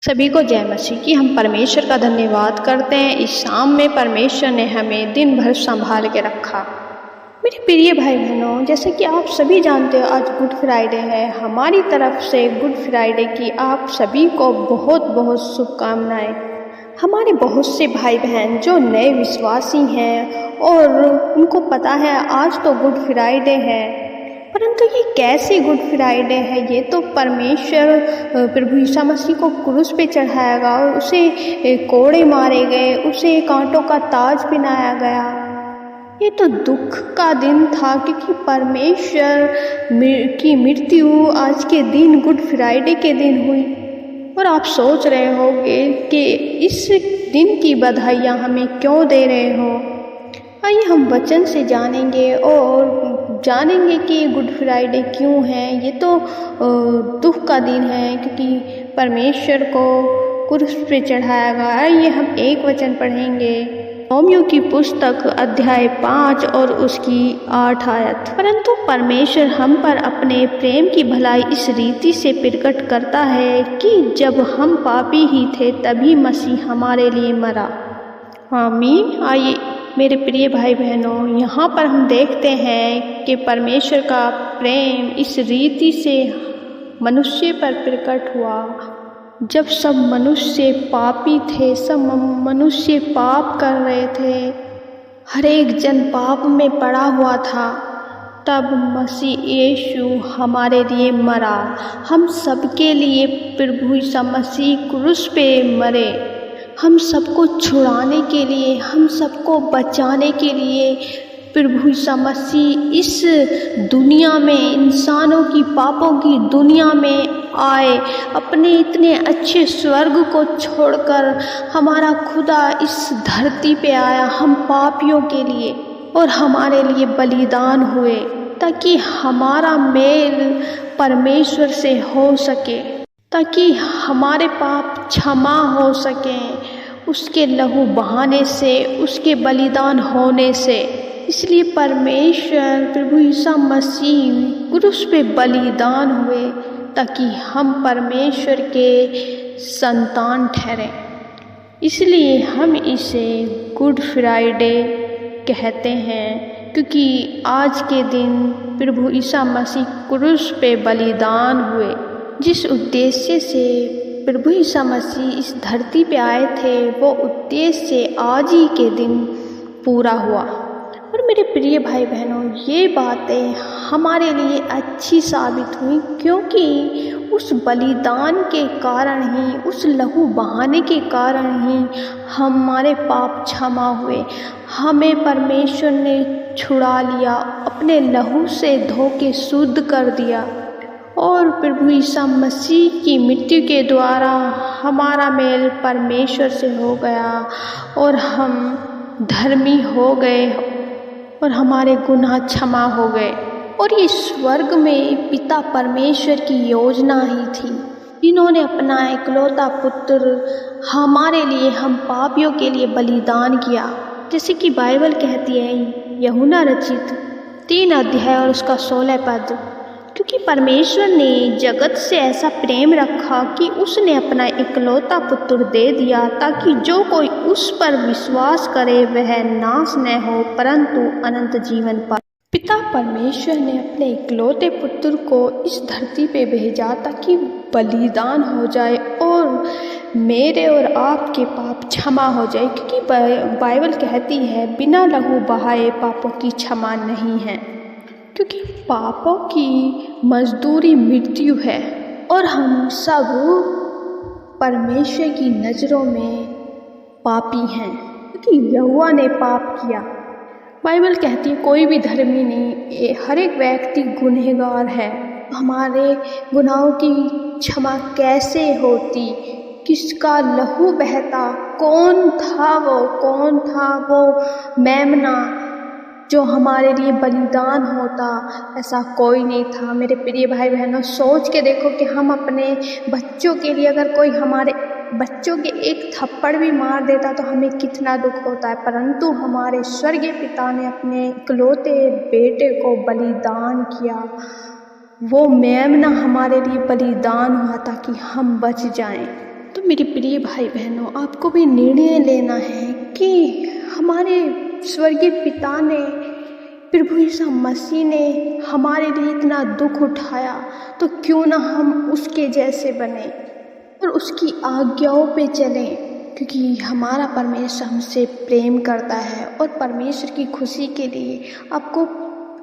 सभी को जय मसीह की। हम परमेश्वर का धन्यवाद करते हैं। इस शाम में परमेश्वर ने हमें दिन भर संभाल के रखा। मेरे प्रिय भाई बहनों, जैसे कि आप सभी जानते हो आज गुड फ्राइडे है। हमारी तरफ से गुड फ्राइडे की आप सभी को बहुत बहुत शुभकामनाएं। हमारे बहुत से भाई बहन जो नए विश्वासी हैं और उनको पता है आज तो गुड फ्राइडे है, परंतु ये कैसी गुड फ्राइडे है? ये तो परमेश्वर प्रभु यीशु मसीह को क्रूस पे चढ़ाया और उसे कोड़े मारे गए, उसे कांटों का ताज पहनाया गया। ये तो दुख का दिन था क्योंकि परमेश्वर की मृत्यु आज के दिन गुड फ्राइडे के दिन हुई। और आप सोच रहे होंगे कि इस दिन की बधाइयाँ हमें क्यों दे रहे हो। आइए हम वचन से जानेंगे और जानेंगे कि गुड फ्राइडे क्यों है। ये तो दुख का दिन है क्योंकि परमेश्वर को क्रूस पे चढ़ाया गया। आइए हम एक वचन पढ़ेंगे, रोमियो की पुस्तक अध्याय 5 और उसकी 8 आयत। परंतु परमेश्वर हम पर अपने प्रेम की भलाई इस रीति से प्रकट करता है कि जब हम पापी ही थे तभी मसीह हमारे लिए मरा। आमीन। आइए मेरे प्रिय भाई बहनों, यहाँ पर हम देखते हैं कि परमेश्वर का प्रेम इस रीति से मनुष्य पर प्रकट हुआ जब सब मनुष्य पापी थे, सब मनुष्य पाप कर रहे थे, हर एक जन पाप में पड़ा हुआ था। तब मसीह यीशु हमारे लिए मरा। हम सबके लिए प्रभु यीशु मसीह क्रूस पे मरे, हम सबको छुड़ाने के लिए, हम सबको बचाने के लिए प्रभु यीशु मसीह इस दुनिया में, इंसानों की पापों की दुनिया में आए। अपने इतने अच्छे स्वर्ग को छोड़कर हमारा खुदा इस धरती पे आया हम पापियों के लिए और हमारे लिए बलिदान हुए ताकि हमारा मेल परमेश्वर से हो सके, ताकि हमारे पाप क्षमा हो सकें उसके लहू बहाने से, उसके बलिदान होने से। इसलिए परमेश्वर प्रभु यीशु मसीह क्रूस पे बलिदान हुए ताकि हम परमेश्वर के संतान ठहरें। इसलिए हम इसे गुड फ्राइडे कहते हैं क्योंकि आज के दिन प्रभु यीशु मसीह क्रूस पे बलिदान हुए। जिस उद्देश्य से प्रभु यीशु मसीह इस धरती पे आए थे वो उद्देश्य आज ही के दिन पूरा हुआ। और मेरे प्रिय भाई बहनों, ये बातें हमारे लिए अच्छी साबित हुई क्योंकि उस बलिदान के कारण ही, उस लहू बहाने के कारण ही हमारे पाप क्षमा हुए। हमें परमेश्वर ने छुड़ा लिया, अपने लहू से धो के शुद्ध कर दिया और प्रभु यीशु मसीह की मृत्यु के द्वारा हमारा मेल परमेश्वर से हो गया और हम धर्मी हो गए और हमारे गुनाह क्षमा हो गए। और ये स्वर्ग में पिता परमेश्वर की योजना ही थी, इन्होंने अपना इकलौता पुत्र हमारे लिए, हम पापियों के लिए बलिदान किया। जैसे कि बाइबल कहती है यूहन्ना रचित 3 अध्याय और उसका 16 पद, क्योंकि परमेश्वर ने जगत से ऐसा प्रेम रखा कि उसने अपना इकलौता पुत्र दे दिया ताकि जो कोई उस पर विश्वास करे वह नाश न हो परंतु अनंत जीवन पाए। पिता परमेश्वर ने अपने इकलौते पुत्र को इस धरती पे भेजा ताकि बलिदान हो जाए और मेरे और आपके पाप क्षमा हो जाए, क्योंकि बाइबल कहती है बिना लहू बहाए पापों की क्षमा नहीं है, क्योंकि पापों की मजदूरी मृत्यु है और हम सब परमेश्वर की नज़रों में पापी हैं क्योंकि यहोवा ने पाप किया। बाइबल कहती है कोई भी धर्मी नहीं, हर एक व्यक्ति गुनहगार है। हमारे गुनाहों की क्षमा कैसे होती? किसका लहू बहता? कौन था वो मेमना जो हमारे लिए बलिदान होता? ऐसा कोई नहीं था। मेरे प्रिय भाई बहनों, सोच के देखो कि हम अपने बच्चों के लिए, अगर कोई हमारे बच्चों के एक थप्पड़ भी मार देता तो हमें कितना दुख होता है, परंतु हमारे स्वर्गीय पिता ने अपने इकलौते बेटे को बलिदान किया। वो मेमना हमारे लिए बलिदान हुआ ताकि हम बच जाएं। तो तो मेरे प्रिय भाई बहनों, आपको भी निर्णय लेना है कि हमारे स्वर्गीय पिता ने, प्रभु यीशु मसीह ने हमारे लिए इतना दुख उठाया, तो क्यों ना हम उसके जैसे बने और उसकी आज्ञाओं पे चलें, क्योंकि हमारा परमेश्वर हमसे प्रेम करता है और परमेश्वर की खुशी के लिए आपको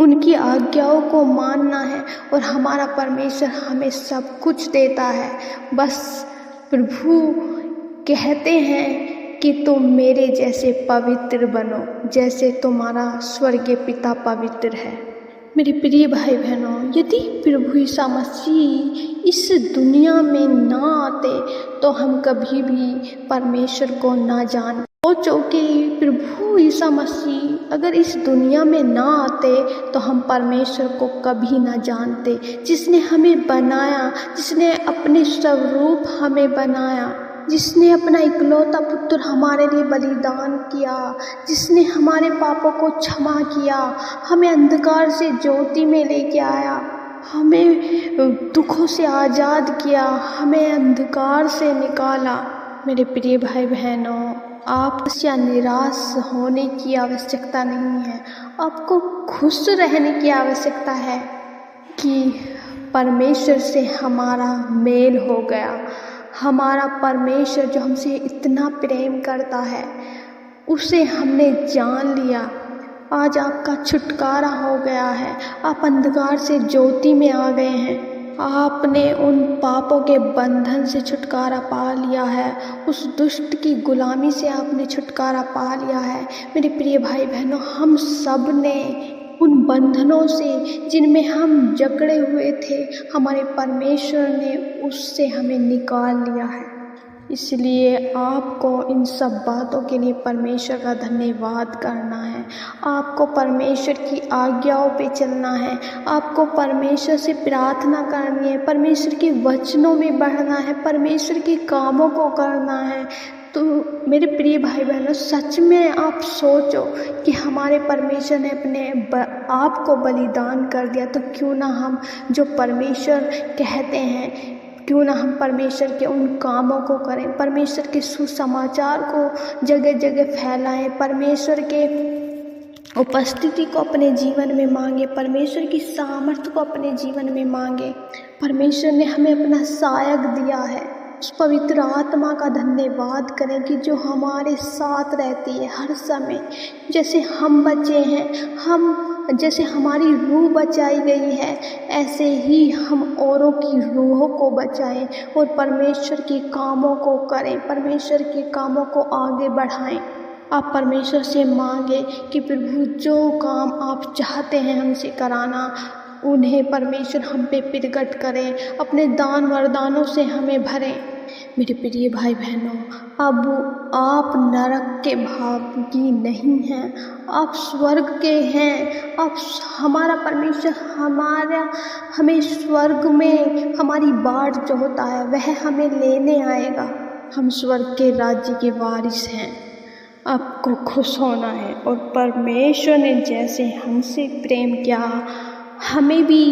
उनकी आज्ञाओं को मानना है और हमारा परमेश्वर हमें सब कुछ देता है। बस प्रभु कहते हैं कि तुम मेरे जैसे पवित्र बनो, जैसे तुम्हारा स्वर्गीय पिता पवित्र है। मेरे प्रिय भाई बहनों, यदि प्रभु यीशु मसीह इस दुनिया में ना आते तो हम कभी भी परमेश्वर को ना जान। सोचो कि प्रभु यीशु मसीह अगर इस दुनिया में ना आते तो हम परमेश्वर को कभी ना जानते, जिसने हमें बनाया, जिसने अपने स्वरूप हमें बनाया, जिसने अपना इकलौता पुत्र हमारे लिए बलिदान किया, जिसने हमारे पापों को क्षमा किया, हमें अंधकार से ज्योति में लेके आया, हमें दुखों से आज़ाद किया, हमें अंधकार से निकाला। मेरे प्रिय भाई बहनों, आप या निराश होने की आवश्यकता नहीं है, आपको खुश रहने की आवश्यकता है कि परमेश्वर से हमारा मेल हो गया। हमारा परमेश्वर जो हमसे इतना प्रेम करता है, उसे हमने जान लिया। आज आपका छुटकारा हो गया है, आप अंधकार से ज्योति में आ गए हैं, आपने उन पापों के बंधन से छुटकारा पा लिया है, उस दुष्ट की गुलामी से आपने छुटकारा पा लिया है। मेरे प्रिय भाई बहनों, हम सब ने उन बंधनों से जिनमें हम जकड़े हुए थे, हमारे परमेश्वर ने उससे हमें निकाल लिया है। इसलिए आपको इन सब बातों के लिए परमेश्वर का धन्यवाद करना है। आपको परमेश्वर की आज्ञाओं पे चलना है, आपको परमेश्वर से प्रार्थना करनी है, परमेश्वर के वचनों में बढ़ना है, परमेश्वर के कामों को करना है। तो मेरे प्रिय भाई बहनों, सच में आप सोचो कि हमारे परमेश्वर ने अपने आप को बलिदान कर दिया, तो क्यों ना हम जो परमेश्वर कहते हैं, क्यों ना हम परमेश्वर के उन कामों को करें, परमेश्वर के सुसमाचार को जगह जगह फैलाएं, परमेश्वर के उपस्थिति को अपने जीवन में मांगे, परमेश्वर की सामर्थ्य को अपने जीवन में मांगे। परमेश्वर ने हमें अपना सहायक दिया है, उस पवित्र आत्मा का धन्यवाद करें कि जो हमारे साथ रहती है हर समय। जैसे हम बचे हैं, जैसे हमारी रूह बचाई गई है, ऐसे ही हम औरों की रूहों को बचाएं और परमेश्वर के कामों को करें, परमेश्वर के कामों को आगे बढ़ाएं। आप परमेश्वर से मांगे कि प्रभु जो काम आप चाहते हैं हमसे कराना, उन्हें परमेश्वर हम पे प्रकट करें, अपने दान वरदानों से हमें भरें। मेरे प्रिय भाई बहनों, अब आप नरक के भागी नहीं हैं, आप स्वर्ग के हैं। आप हमारा परमेश्वर हमें स्वर्ग में हमारी बाट जो होता है वह हमें लेने आएगा। हम स्वर्ग के राज्य के वारिस हैं। आपको खुश होना है और परमेश्वर ने जैसे हमसे प्रेम किया, हमें भी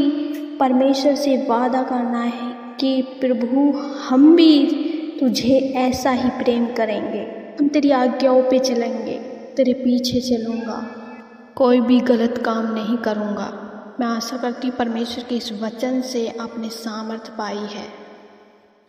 परमेश्वर से वादा करना है कि प्रभु हम भी तुझे ऐसा ही प्रेम करेंगे, हम तेरी आज्ञाओं पे चलेंगे, तेरे पीछे चलूँगा, कोई भी गलत काम नहीं करूँगा। मैं आशा करती हूँ परमेश्वर के इस वचन से आपने सामर्थ्य पाई है।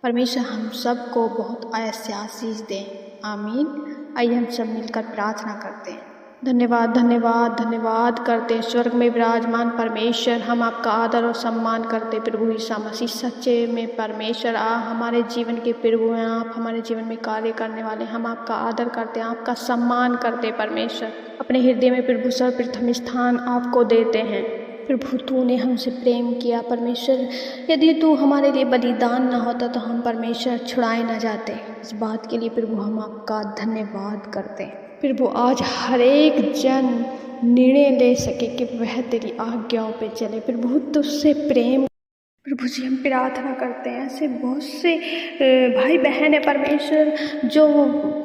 परमेश्वर हम सबको बहुत ऐसे आशीष दें। आमीन। आइए हम सब मिलकर प्रार्थना करते हैं। धन्यवाद धन्यवाद धन्यवाद करते हैं स्वर्ग में विराजमान परमेश्वर, हम आपका आदर और सम्मान करते प्रभु यीशु मसीह। सच्चे में परमेश्वर हमारे जीवन के प्रभु हैं, आप हमारे जीवन में कार्य करने वाले, हम आपका आदर करते हैं, आपका सम्मान करते परमेश्वर। अपने हृदय में प्रभु सर्वप्रथम स्थान आपको देते हैं। प्रभु तूने हमसे प्रेम किया परमेश्वर, यदि तू हमारे लिए बलिदान ना होता तो हम परमेश्वर छुड़ाए ना जाते। इस बात के लिए प्रभु हम आपका धन्यवाद करते हैं। प्रभु आज हर एक जन निर्णय ले सके कि वह तेरी आज्ञाओं पे चले। प्रभु तुझसे प्रेम प्रभु जी हम प्रार्थना करते हैं, ऐसे बहुत से भाई बहन है परमेश्वर जो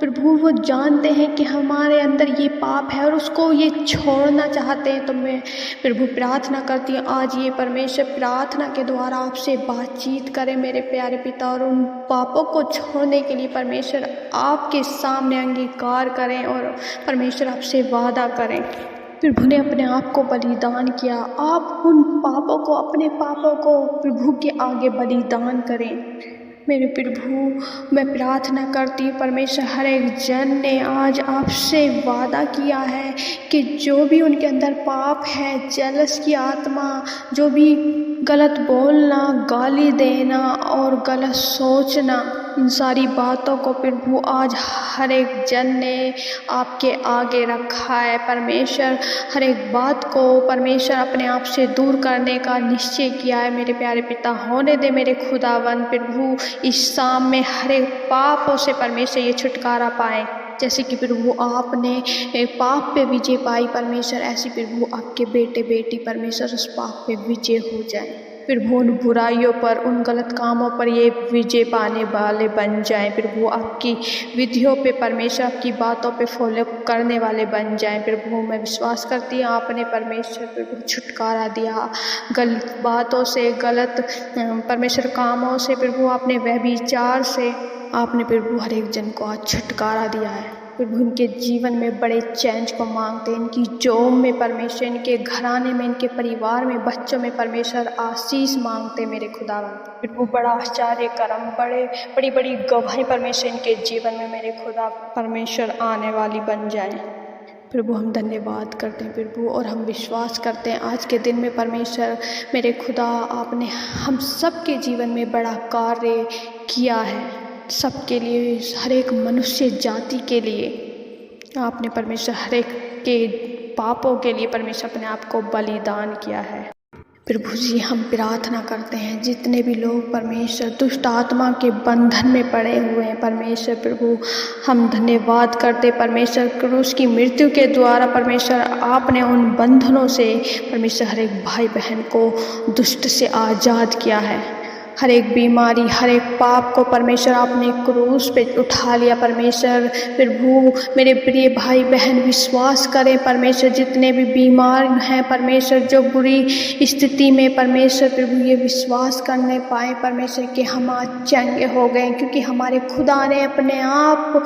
प्रभु वो जानते हैं कि हमारे अंदर ये पाप है और उसको ये छोड़ना चाहते हैं। तो मैं प्रभु प्रार्थना करती हूँ आज ये परमेश्वर प्रार्थना के द्वारा आपसे बातचीत करें मेरे प्यारे पिता, और उन पापों को छोड़ने के लिए परमेश्वर आपके सामने अंगीकार करें और परमेश्वर आपसे वादा करें। प्रभु ने अपने आप को बलिदान किया, आप उन पापों को, अपने पापों को प्रभु के आगे बलिदान करें। मेरे प्रभु मैं प्रार्थना करती हूँ परमेश्वर हर एक जन ने आज आपसे वादा किया है कि जो भी उनके अंदर पाप है, जलस की आत्मा, जो भी गलत बोलना, गाली देना और गलत सोचना, इन सारी बातों को प्रभु आज हर एक जन ने आपके आगे रखा है। परमेश्वर हर एक बात को परमेश्वर अपने आप से दूर करने का निश्चय किया है। मेरे प्यारे पिता होने दे मेरे खुदावन प्रभु इस शाम में हर एक पापों से परमेश्वर ये छुटकारा पाए, जैसे कि प्रभु आपने पाप पे विजय पाई परमेश्वर, ऐसी प्रभु आपके बेटे बेटी परमेश्वर उस पाप पे विजय हो जाए। प्रभु उन बुराइयों पर, उन गलत कामों पर ये विजय पाने वाले बन जाएं। प्रभु आपकी विधियों पे परमेश्वर, आपकी बातों पे फॉलो करने वाले बन जाएं। प्रभु मैं विश्वास करती हूँ आपने परमेश्वर प्रभु छुटकारा दिया गलत बातों से, गलत परमेश्वर कामों से, प्रभु आपने व्यभिचार से आपने प्रभु हर एक जन को आज छुटकारा दिया है। प्रभु इनके जीवन में बड़े चेंज को मांगते हैं, इनकी जॉब में परमेश्वर, इनके घराने में, इनके परिवार में, बच्चों में परमेश्वर आशीष मांगते हैं मेरे खुदावन। प्रभु बड़ा आश्चर्य कर्म, बड़ी बड़ी गवाही परमेश्वर इनके जीवन में मेरे खुदा परमेश्वर आने वाली बन जाए। प्रभु हम धन्यवाद करते हैं प्रभु, और हम विश्वास करते हैं आज के दिन में परमेश्वर मेरे खुदा आपने हम सब के जीवन में बड़ा कार्य किया है। सबके लिए, हर एक मनुष्य जाति के लिए आपने परमेश्वर हर एक के पापों के लिए परमेश्वर अपने आप को बलिदान किया है। प्रभु जी हम प्रार्थना करते हैं जितने भी लोग परमेश्वर दुष्ट आत्मा के बंधन में पड़े हुए हैं परमेश्वर प्रभु हम धन्यवाद करते परमेश्वर क्रूस की मृत्यु के द्वारा परमेश्वर आपने उन बंधनों से परमेश्वर हर एक भाई बहन को दुष्ट से आज़ाद किया है। हर एक बीमारी, हर एक पाप को परमेश्वर आपने क्रूस पे उठा लिया परमेश्वर प्रभु। मेरे प्रिय भाई बहन विश्वास करें परमेश्वर, जितने भी बीमार हैं परमेश्वर, जो बुरी स्थिति में परमेश्वर प्रभु ये विश्वास करने पाए परमेश्वर कि हम आज चंगे हो गए, क्योंकि हमारे खुदा ने अपने आप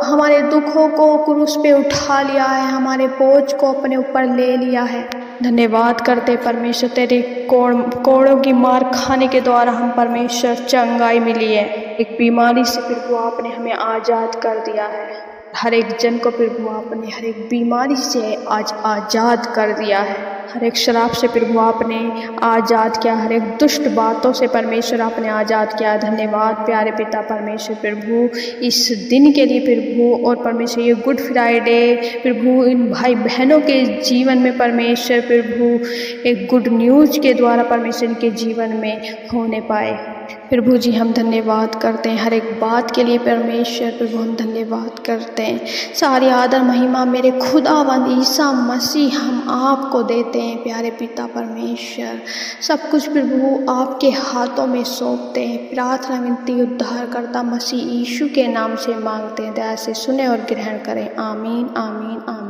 हमारे दुखों को क्रूस पे उठा लिया है, हमारे बोझ को अपने ऊपर ले लिया है। धन्यवाद करते परमेश्वर तेरे कोड़ों की मार खाने के द्वारा हम परमेश्वर चंगाई मिली है। एक बीमारी से प्रभु आपने हमें आज़ाद कर दिया है। हर एक जन को प्रभु आपने हर एक बीमारी से आज आज़ाद कर दिया है। हर एक शराब से प्रभु आपने आज़ाद किया, हर एक दुष्ट बातों से परमेश्वर आपने आज़ाद किया। धन्यवाद प्यारे पिता परमेश्वर प्रभु इस दिन के लिए प्रभु, और परमेश्वर ये गुड फ्राइडे प्रभु इन भाई बहनों के जीवन में परमेश्वर प्रभु एक गुड न्यूज़ के द्वारा परमेश्वर के जीवन में होने पाए। प्रभु जी हम धन्यवाद करते हैं हर एक बात के लिए परमेश्वर प्रभु हम धन्यवाद करते हैं। सारी आदर महिमा मेरे खुदावंद ईसा मसीह हम आपको देते हैं प्यारे पिता परमेश्वर। सब कुछ प्रभु आपके हाथों में सौंपते हैं। प्रार्थना विनती उद्धारकर्ता मसीह यीशु के नाम से मांगते हैं, दया से सुने और ग्रहण करें। आमीन आमीन आमीन।